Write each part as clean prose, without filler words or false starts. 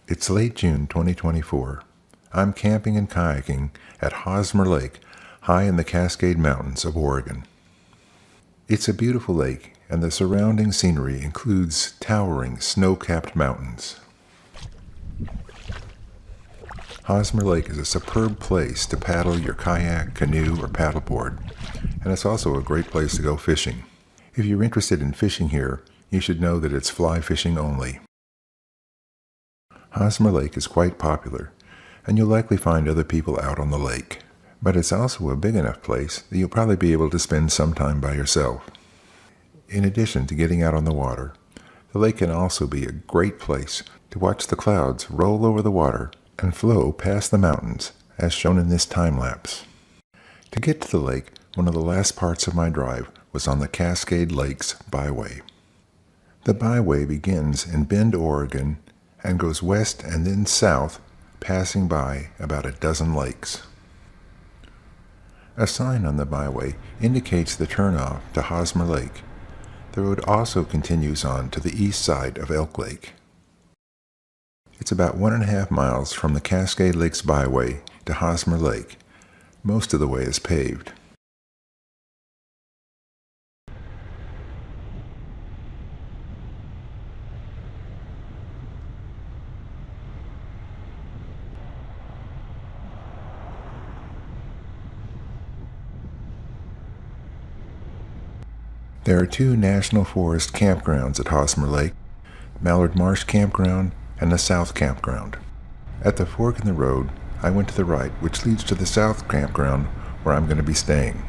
It's late June 2024. I'm camping and kayaking at Hosmer Lake, high in the Cascade Mountains of Oregon. It's a beautiful lake, and the surrounding scenery includes towering snow-capped mountains. Hosmer Lake is a superb place to paddle your kayak, canoe, or paddleboard, and it's also a great place to go fishing. If you're interested in fishing here, you should know that it's fly fishing only. Hosmer Lake is quite popular, and you'll likely find other people out on the lake. But it's also a big enough place that you'll probably be able to spend some time by yourself. In addition to getting out on the water, the lake can also be a great place to watch the clouds roll over the water and flow past the mountains, as shown in this time lapse. To get to the lake, one of the last parts of my drive was on the Cascade Lakes Byway. The byway begins in Bend, Oregon, and goes west and then south, passing by about a dozen lakes. A sign on the byway indicates the turnoff to Hosmer Lake. The road also continues on to the east side of Elk Lake. It's about 1.5 miles from the Cascade Lakes Byway to Hosmer Lake. Most of the way is paved. There are 2 National Forest campgrounds at Hosmer Lake, Mallard Marsh Campground and the South Campground. At the fork in the road, I went to the right, which leads to the South Campground, where I'm going to be staying.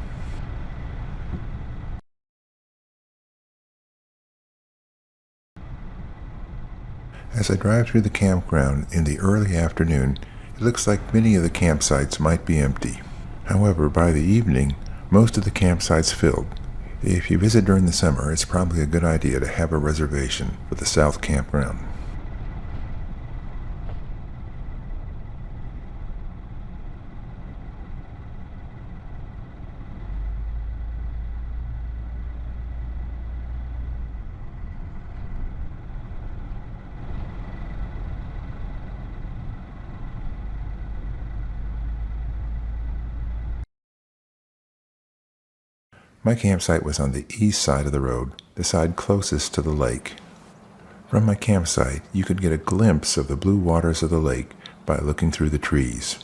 As I drive through the campground in the early afternoon, it looks like many of the campsites might be empty. However, by the evening, most of the campsites filled. If you visit during the summer, it's probably a good idea to have a reservation for the South Campground. My campsite was on the east side of the road, the side closest to the lake. From my campsite, you could get a glimpse of the blue waters of the lake by looking through the trees.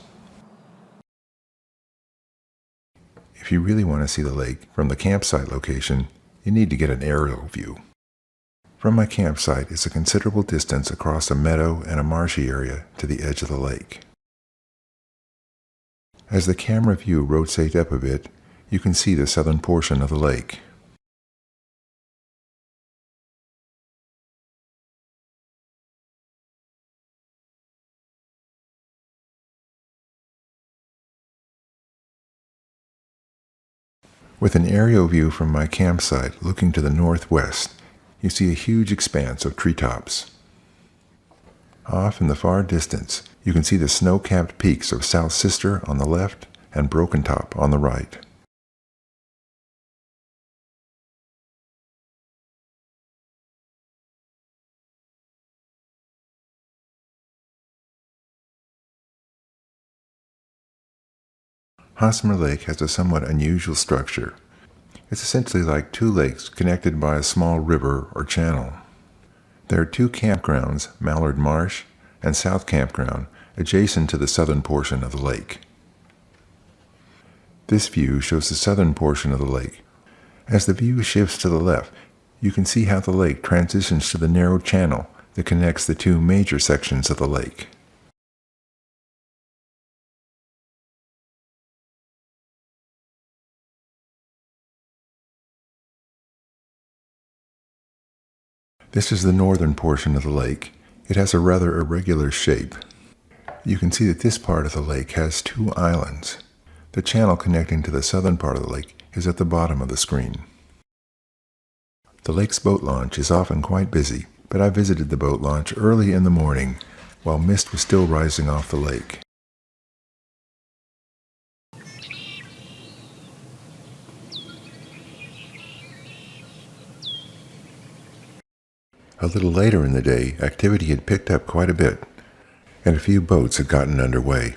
If you really want to see the lake from the campsite location, you need to get an aerial view. From my campsite is a considerable distance across a meadow and a marshy area to the edge of the lake. As the camera view rotates up a bit, you can see the southern portion of the lake. With an aerial view from my campsite looking to the northwest, you see a huge expanse of treetops. Off in the far distance, you can see the snow-capped peaks of South Sister on the left and Broken Top on the right. Hosmer Lake has a somewhat unusual structure. It's essentially like 2 lakes connected by a small river or channel. There are 2 campgrounds, Mallard Marsh and South Campground, adjacent to the southern portion of the lake. This view shows the southern portion of the lake. As the view shifts to the left, you can see how the lake transitions to the narrow channel that connects the 2 major sections of the lake. This is the northern portion of the lake. It has a rather irregular shape. You can see that this part of the lake has 2 islands. The channel connecting to the southern part of the lake is at the bottom of the screen. The lake's boat launch is often quite busy, but I visited the boat launch early in the morning while mist was still rising off the lake. A little later in the day, activity had picked up quite a bit. and a few boats had gotten underway.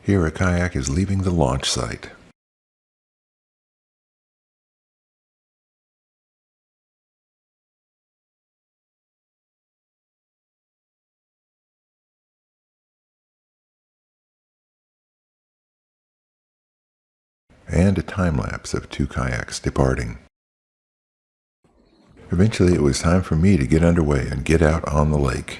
Here a kayak is leaving the launch site. And a time lapse of 2 kayaks departing. Eventually it was time for me to get underway and get out on the lake.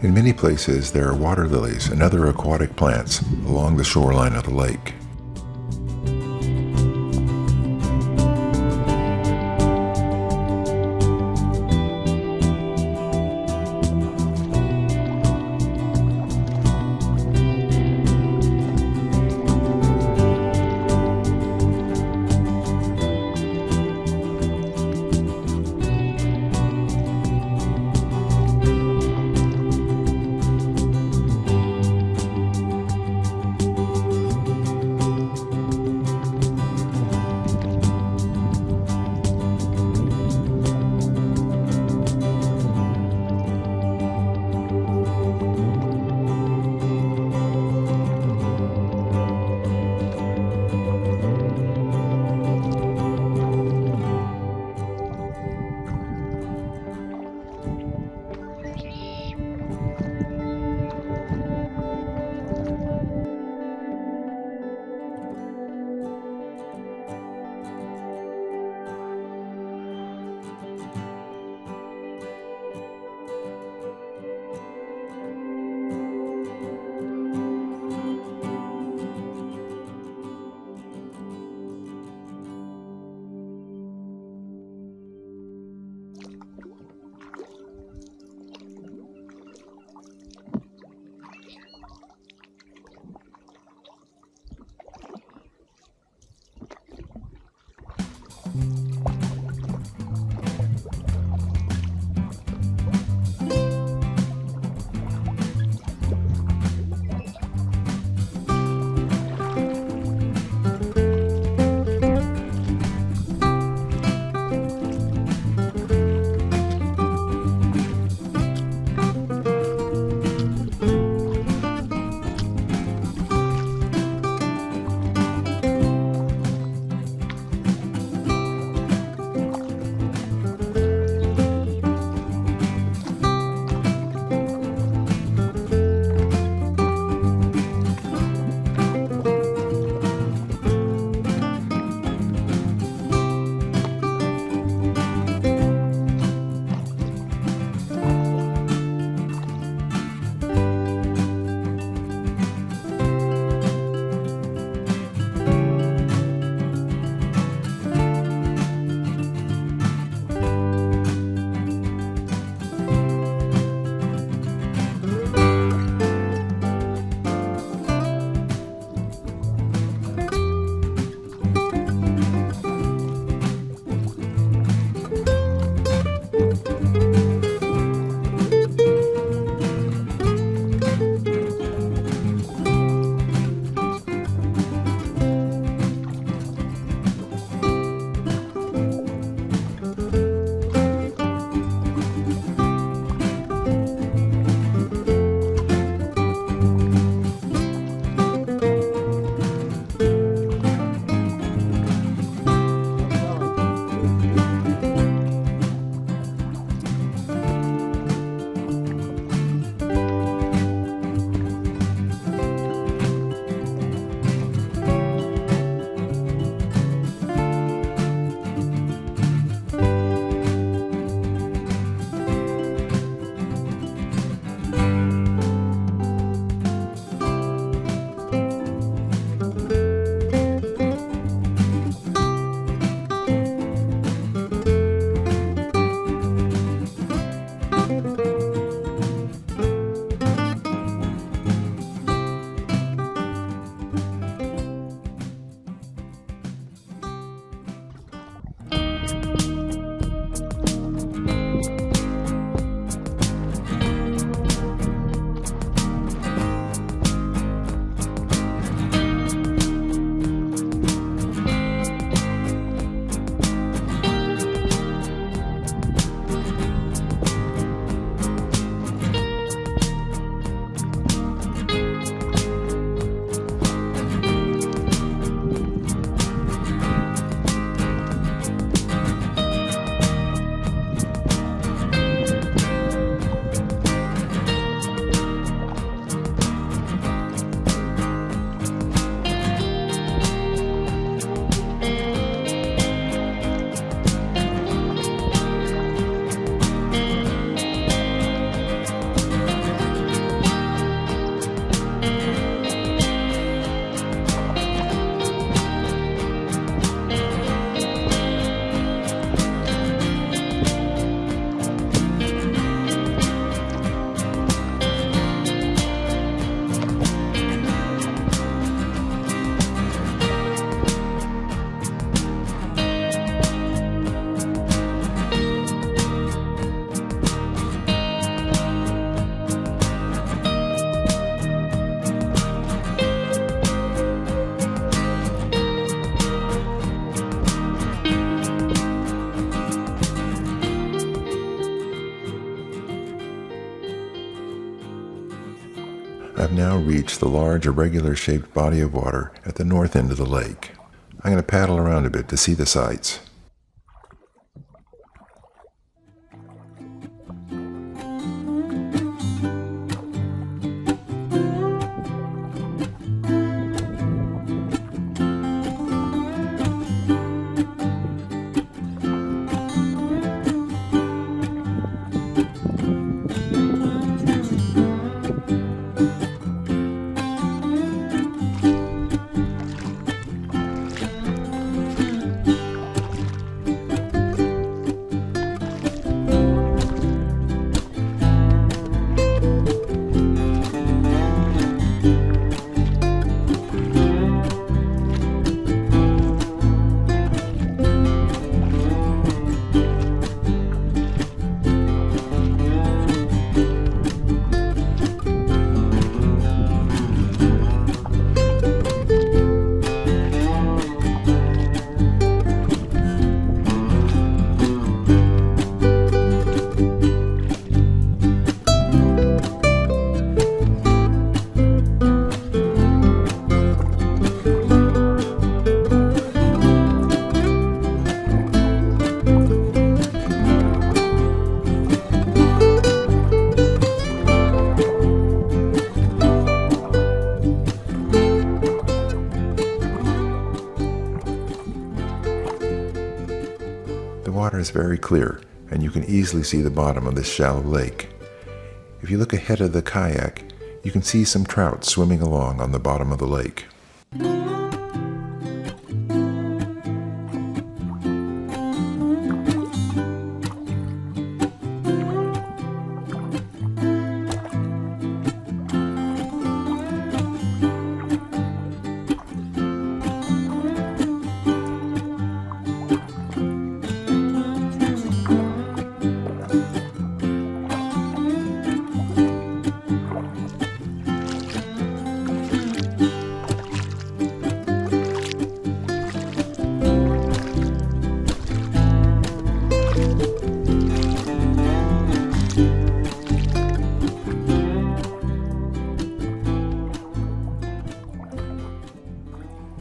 In many places, there are water lilies and other aquatic plants along the shoreline of the lake. now reached the large irregular-shaped body of water at the north end of the lake. I'm going to paddle around a bit to see the sights. The water is very clear, and you can easily see the bottom of this shallow lake. If you look ahead of the kayak, you can see some trout swimming along on the bottom of the lake.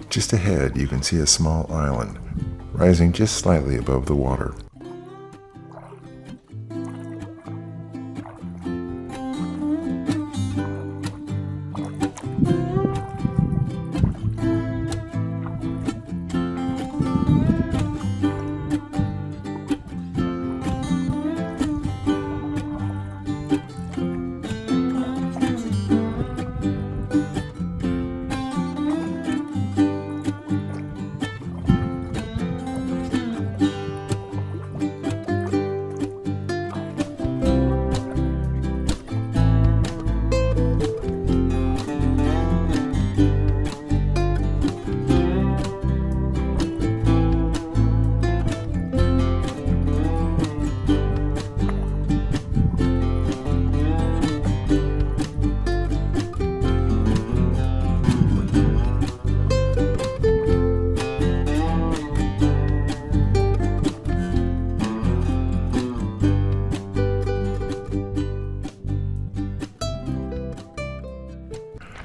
Just ahead, you can see a small island, rising just slightly above the water.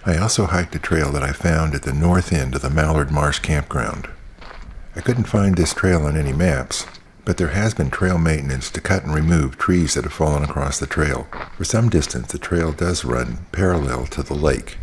I also hiked a trail that I found at the north end of the Mallard Marsh Campground. I couldn't find this trail on any maps, but there has been trail maintenance to cut and remove trees that have fallen across the trail. For some distance, the trail does run parallel to the lake.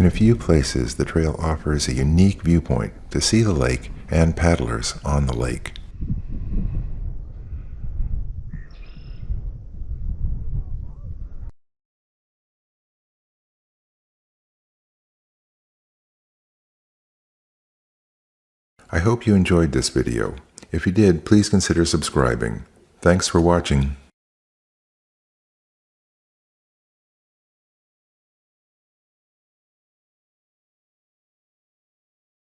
In a few places, the trail offers a unique viewpoint to see the lake and paddlers on the lake. I hope you enjoyed this video. If you did, please consider subscribing. Thanks for watching.